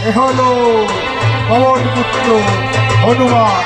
এ হলো পবন পুত্র হনুমান।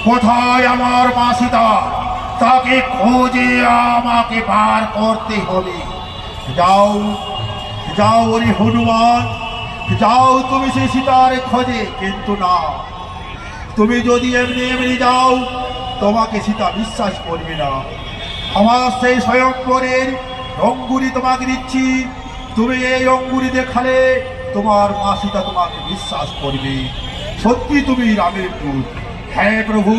কোথায় আমার মা সীতা? তাকে খোঁজে আমাকে বার করতে হবে। যাও যাও ওরে হনুমান, যাও তুমি সেই সীতার খোঁজে। কিন্তু না, তুমি যদি এমনি এমনি যাও তোমাকে সীতা বিশ্বাস করবে না। আমার সেই স্বয়ংবরের অঙ্গুরি তোমাকে দিচ্ছি, তুমি এই অঙ্গুরি দেখালে তোমার মা সীতা তোমাকে বিশ্বাস করবে। সত্যি তুমি রামের দূত। হ্যাঁ প্রভু,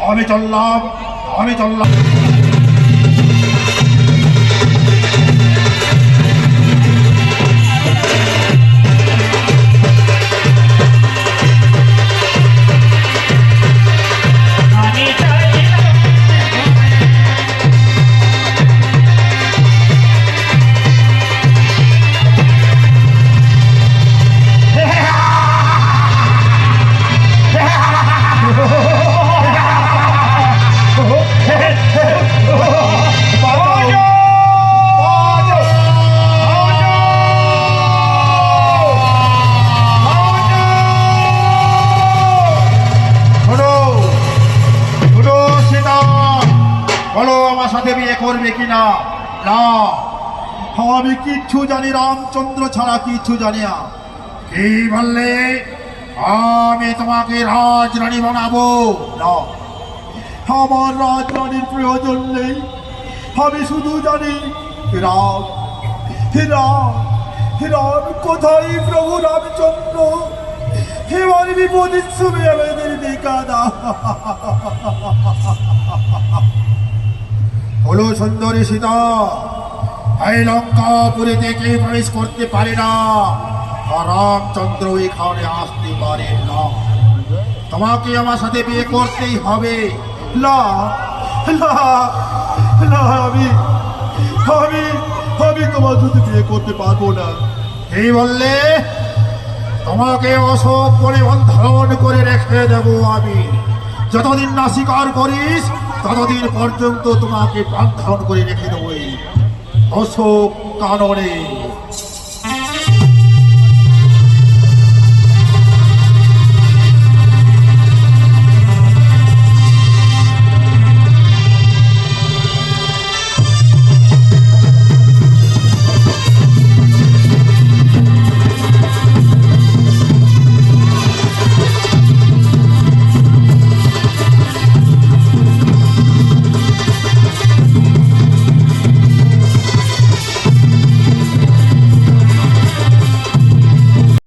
আমি চললাম, আমি চললাম। সাথে বিয়ে করবে কিনা? না, আমি কিচ্ছু জানি রামচন্দ্র ছাড়া কিচ্ছু জানি না। কি বললে? আমি তোমাকে রাজরানী বানাবো? না, আমার রাজরানীর প্রয়োজন নেই। আমি শুধু জানি রাম, রাম, রাম কোথায় প্রভু রামচন্দ্র? এবার বিপদের সময় আমাদের দেখা দাও। হলো সুন্দরী সীতা, এই লঙ্কাপুরীতে কেউ প্রবেশ করতে পারে না, আর রামচন্দ্র এখানে আসতে পারে না। তোমাকে আমার সাথে বিয়ে করতেই হবে। না না না, আমি আমি আমি তোমার সাথে বিয়ে করতে পারবো না। এই বললে? তোমাকে অশোক করে বন্ধন করে রেখে দেবো আমি। যতদিন না স্বীকার করিস ততদিন পর্যন্ত তোমাকে বন্ধন করে রেখে দেবো অশোক কাননে।